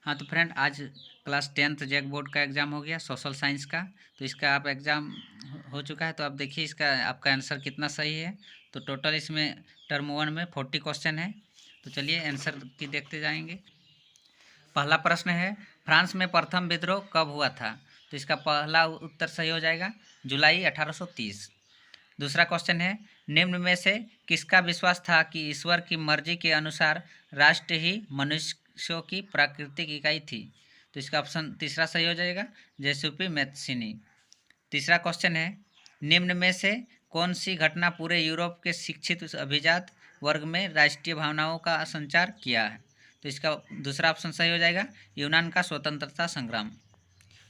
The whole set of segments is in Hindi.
हाँ तो फ्रेंड, आज क्लास 10th जैक बोर्ड का एग्ज़ाम हो गया सोशल साइंस का। तो इसका आप एग्ज़ाम हो चुका है। तो आप देखिए इसका आपका आंसर कितना सही है। तो टोटल इसमें टर्म 1 में 40 क्वेश्चन है। तो चलिए आंसर की देखते जाएंगे। पहला प्रश्न है, फ्रांस में प्रथम विद्रोह कब हुआ था? तो इसका पहला उत्तर सही हो जाएगा, जुलाई 1830। दूसरा क्वेश्चन है, निम्न में से किसका विश्वास था कि ईश्वर की मर्जी के अनुसार राष्ट्र ही मनुष्यों की प्राकृतिक इकाई थी? तो इसका ऑप्शन तीसरा सही हो जाएगा, जेसुपी मैथ्सिनी। तीसरा क्वेश्चन है, निम्न में से कौन सी घटना पूरे यूरोप के शिक्षित अभिजात वर्ग में राष्ट्रीय भावनाओं का संचार किया है? तो इसका दूसरा ऑप्शन सही हो जाएगा, यूनान का स्वतंत्रता संग्राम।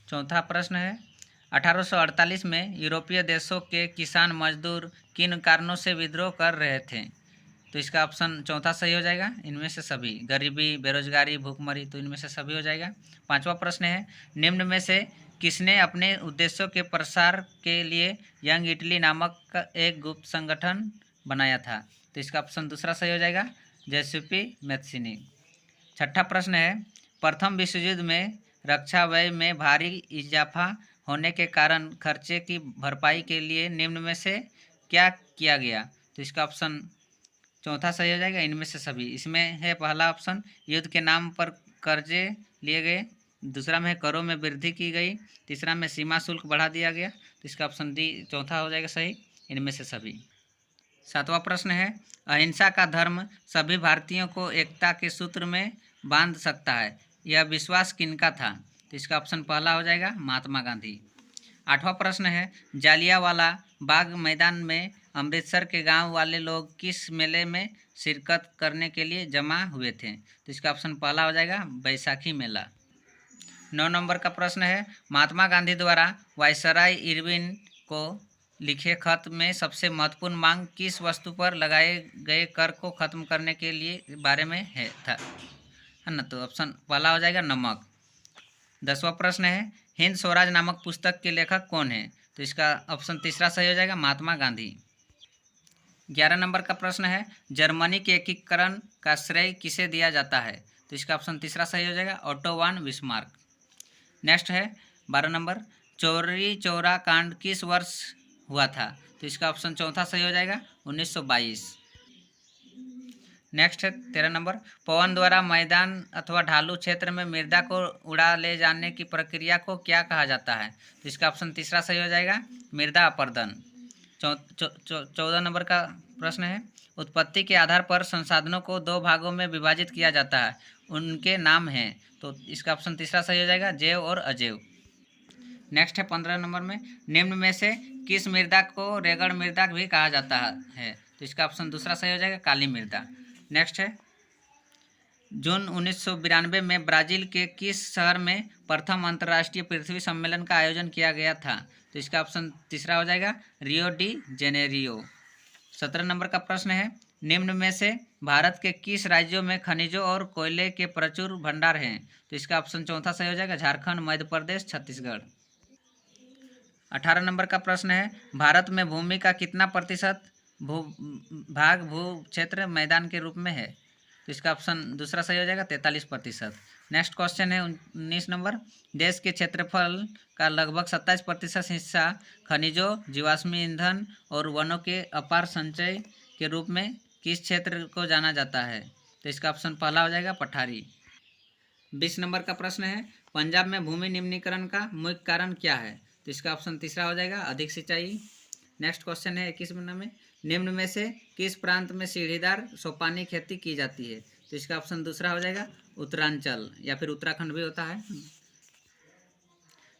चौथा प्रश्न है, 1848 में यूरोपीय देशों के किसान मजदूर किन कारणों से विद्रोह कर रहे थे? तो इसका ऑप्शन चौथा सही हो जाएगा, इनमें से सभी, गरीबी, बेरोजगारी, भूखमरी, तो इनमें से सभी हो जाएगा। पांचवा प्रश्न है, निम्न में से किसने अपने उद्देश्यों के प्रसार के लिए यंग इटली नामक एक गुप्त संगठन बनाया था? तो इसका ऑप्शन दूसरा सही हो जाएगा, जेसुपी मैथ्सिनी। छठा प्रश्न है, प्रथम विश्व युद्ध में रक्षा व्यय में भारी इजाफा होने के कारण खर्चे की भरपाई के लिए निम्न में से क्या किया गया? तो इसका ऑप्शन चौथा सही हो जाएगा, इनमें से सभी। इसमें है पहला ऑप्शन, युद्ध के नाम पर कर्जे लिए गए। दूसरा में करों में वृद्धि की गई। तीसरा में सीमा शुल्क बढ़ा दिया गया। तो इसका ऑप्शन डी चौथा हो जाएगा सही, इनमें से सभी। सातवां प्रश्न है, अहिंसा का धर्म सभी भारतीयों को एकता के सूत्र में बांध सकता है, यह विश्वास किनका था? तो इसका ऑप्शन पहला हो जाएगा, महात्मा गांधी। आठवां प्रश्न है, जालियांवाला बाग मैदान में अमृतसर के गांव वाले लोग किस मेले में शिरकत करने के लिए जमा हुए थे? तो इसका ऑप्शन पहला हो जाएगा, बैसाखी मेला। 9 नंबर का प्रश्न है, महात्मा गांधी द्वारा वायसराय इरविन को लिखे खत में सबसे महत्वपूर्ण मांग किस वस्तु पर लगाए गए कर को खत्म करने के लिए बारे में है ना? तो ऑप्शन पहला हो जाएगा, नमक। 10वां प्रश्न है, हिंद स्वराज नामक पुस्तक के लेखक कौन है? तो इसका ऑप्शन तीसरा सही हो जाएगा, महात्मा गांधी। 11 नंबर का प्रश्न है, जर्मनी के एकीकरण का श्रेय किसे दिया जाता है? तो इसका ऑप्शन तीसरा सही हो जाएगा, ऑटो वान बिस्मार्क। नेक्स्ट है 12 नंबर, चौरी चौरा कांड किस वर्ष हुआ था? तो इसका ऑप्शन चौथा सही हो जाएगा, 1922। नेक्स्ट है 13 नंबर, पवन द्वारा मैदान अथवा ढालू क्षेत्र में मृदा को उड़ा ले जाने की प्रक्रिया को क्या कहा जाता है? तो इसका ऑप्शन तीसरा सही हो जाएगा, मृदा अपर्दन। 14 नंबर का प्रश्न है, उत्पत्ति के आधार पर संसाधनों को दो भागों में विभाजित किया जाता है, उनके नाम हैं? तो इसका ऑप्शन तीसरा सही हो जाएगा, जैव और अजैव। नेक्स्ट है 15 नंबर में, निम्न में से किस मृदा को रेगड़ मृदा भी कहा जाता है? तो इसका ऑप्शन दूसरा सही हो जाएगा, काली मृदा। नेक्स्ट है, जून 1992 में ब्राज़ील के किस शहर में प्रथम अंतर्राष्ट्रीय पृथ्वी सम्मेलन का आयोजन किया गया था? तो इसका ऑप्शन तीसरा हो जाएगा, रियो डी जेनेरियो। 17 नंबर का प्रश्न है, निम्न में से भारत के किस राज्यों में खनिजों और कोयले के प्रचुर भंडार हैं? तो इसका ऑप्शन चौथा सही हो जाएगा, झारखंड, मध्य प्रदेश, छत्तीसगढ़। 18 नंबर का प्रश्न है, भारत में भूमि का कितना प्रतिशत भू भाग भू क्षेत्र मैदान के रूप में है? तो इसका ऑप्शन दूसरा सही हो जाएगा, 43%। नेक्स्ट क्वेश्चन है 19 नंबर, देश के क्षेत्रफल का लगभग 27% हिस्सा खनिजों, जीवाश्मी ईंधन और वनों के अपार संचय के रूप में किस क्षेत्र को जाना जाता है? तो इसका ऑप्शन पहला हो जाएगा, पठारी। 20 नंबर का प्रश्न है, पंजाब में भूमि निम्नीकरण का मुख्य कारण क्या है? तो इसका ऑप्शन तीसरा हो जाएगा, अधिक सिंचाई। नेक्स्ट क्वेश्चन है 21 में, निम्न में से किस प्रांत में सीढ़ीदार सोपानी खेती की जाती है? तो इसका ऑप्शन दूसरा हो जाएगा, उत्तरांचल, या फिर उत्तराखंड भी होता है।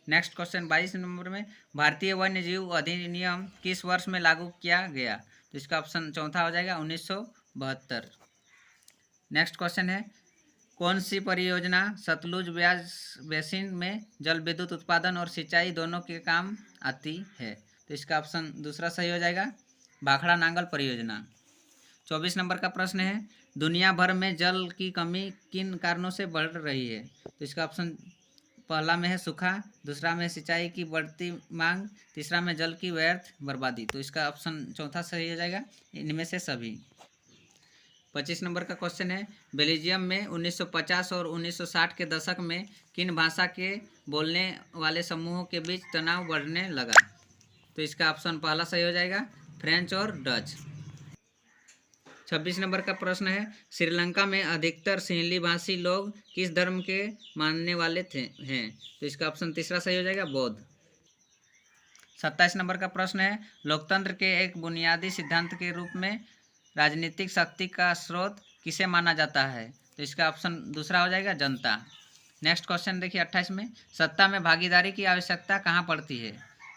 नेक्स्ट क्वेश्चन 22 नंबर में, भारतीय वन्य जीव अधिनियम किस वर्ष में लागू किया गया? तो इसका ऑप्शन चौथा हो जाएगा, 1972। नेक्स्ट क्वेश्चन है, कौन सी परियोजना सतलुज ब्यास बेसिन में जल विद्युत उत्पादन और सिंचाई दोनों के काम आती है? तो इसका ऑप्शन दूसरा सही हो जाएगा, भाखड़ा नांगल परियोजना। 24 नंबर का प्रश्न है, दुनिया भर में जल की कमी किन कारणों से बढ़ रही है? तो इसका ऑप्शन पहला में है सूखा, दूसरा में सिंचाई की बढ़ती मांग, तीसरा में जल की व्यर्थ बर्बादी। तो इसका ऑप्शन चौथा सही हो जाएगा, इनमें से सभी। 25 नंबर का क्वेश्चन है, बेल्जियम में 1950 और 1960 के दशक में किन भाषा के बोलने वाले समूहों के बीच तनाव बढ़ने लगा? तो इसका ऑप्शन पहला सही हो जाएगा, फ्रेंच और डच। 26 नंबर का प्रश्न है, श्रीलंका में अधिकतर सिंहली भाषी लोग किस धर्म के मानने वाले हैं? तो इसका ऑप्शन तीसरा सही हो जाएगा, बौद्ध। 27 नंबर का प्रश्न है, लोकतंत्र के एक बुनियादी सिद्धांत के रूप में राजनीतिक शक्ति का स्रोत किसे माना जाता है? तो इसका ऑप्शन दूसरा हो जाएगा, जनता। नेक्स्ट क्वेश्चन देखिए 28 में, सत्ता में भागीदारी की आवश्यकता कहाँ पड़ती है?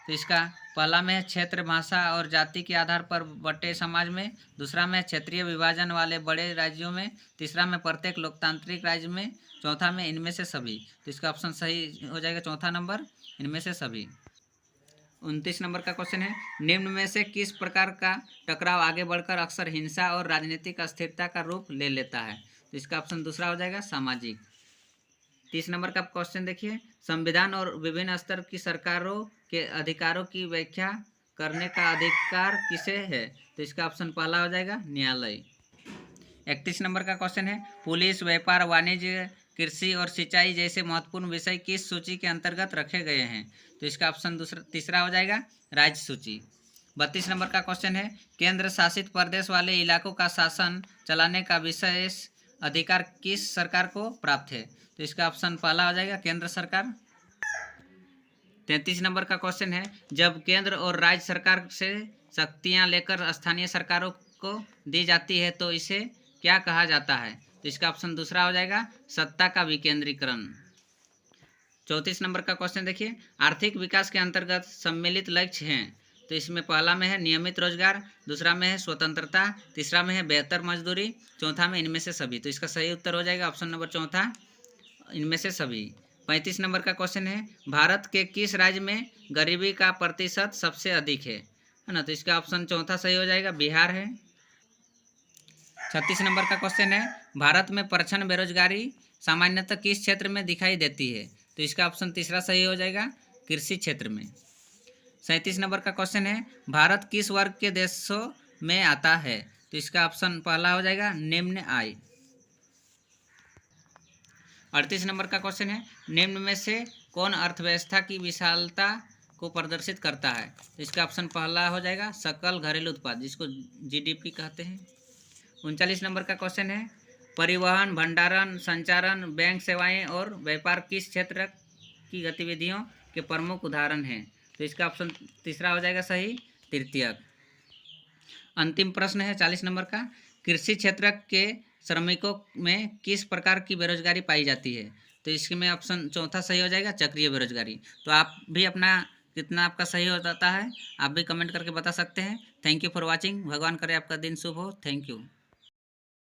तो इसका पहला में है क्षेत्र, भाषा और जाति के आधार पर बटे समाज में, दूसरा में क्षेत्रीय विभाजन वाले बड़े राज्यों में, तीसरा में प्रत्येक लोकतांत्रिक राज्य में, चौथा में इनमें से सभी। तो इसका ऑप्शन सही हो जाएगा चौथा नंबर, इनमें से सभी। 29 नंबर का क्वेश्चन है, निम्न में से किस प्रकार का टकराव आगे बढ़कर अक्सर हिंसा और राजनीतिक अस्थिरता का रूप ले लेता है? तो इसका ऑप्शन दूसरा हो जाएगा, सामाजिक। 30 नंबर का क्वेश्चन देखिए, संविधान और विभिन्न स्तर की सरकारों के अधिकारों की व्याख्या करने का अधिकार किसे है? तो इसका ऑप्शन पहला हो जाएगा, न्यायालय। 31 नंबर का क्वेश्चन है, पुलिस, व्यापार, वाणिज्य, कृषि और सिंचाई जैसे महत्वपूर्ण विषय किस सूची के अंतर्गत रखे गए हैं? तो इसका ऑप्शन तीसरा हो जाएगा, राज्य सूची। 32 नंबर का क्वेश्चन है, केंद्र शासित प्रदेश वाले इलाकों का शासन चलाने का विशेष अधिकार किस सरकार को प्राप्त है? तो इसका ऑप्शन पहला हो जाएगा, केंद्र सरकार। 33 नंबर का क्वेश्चन है, जब केंद्र और राज्य सरकार से शक्तियां लेकर स्थानीय सरकारों को दी जाती है तो इसे क्या कहा जाता है? तो इसका ऑप्शन दूसरा हो जाएगा, सत्ता का विकेंद्रीकरण। 34 नंबर का क्वेश्चन देखिए, आर्थिक विकास के अंतर्गत सम्मिलित लक्ष्य हैं। तो इसमें पहला में है नियमित रोजगार, दूसरा में है स्वतंत्रता, तीसरा में है बेहतर मजदूरी, चौथा में इनमें से सभी। तो इसका सही उत्तर हो जाएगा ऑप्शन नंबर चौथा, इनमें से सभी। 35 नंबर का क्वेश्चन है, भारत के किस राज्य में गरीबी का प्रतिशत सबसे अधिक है ना? तो इसका ऑप्शन चौथा सही हो जाएगा, बिहार है। 36 नंबर का क्वेश्चन है, भारत में प्रच्छन्न बेरोजगारी सामान्यतः किस क्षेत्र में दिखाई देती है? तो इसका ऑप्शन तीसरा सही हो जाएगा, कृषि क्षेत्र में। 37 नंबर का क्वेश्चन है, भारत किस वर्ग के देशों में आता है? तो इसका ऑप्शन पहला हो जाएगा, निम्न आय। 38 नंबर का क्वेश्चन है, निम्न में से कौन अर्थव्यवस्था की विशालता को प्रदर्शित करता है? तो इसका ऑप्शन पहला हो जाएगा, सकल घरेलू उत्पाद, जिसको जीडीपी कहते हैं। 39 नंबर का क्वेश्चन है, परिवहन, भंडारण, संचारण, बैंक सेवाएं और व्यापार किस क्षेत्र की गतिविधियों के प्रमुख उदाहरण हैं? तो इसका ऑप्शन तीसरा हो जाएगा सही, तृतीयक। अंतिम प्रश्न है 40 नंबर का, कृषि क्षेत्र के श्रमिकों में किस प्रकार की बेरोजगारी पाई जाती है? तो इसमें ऑप्शन चौथा सही हो जाएगा, चक्रीय बेरोजगारी। तो आप भी अपना कितना आपका सही हो जाता है आप भी कमेंट करके बता सकते हैं। Thank you for watching. भगवान करे आपका दिन शुभ हो। Thank you.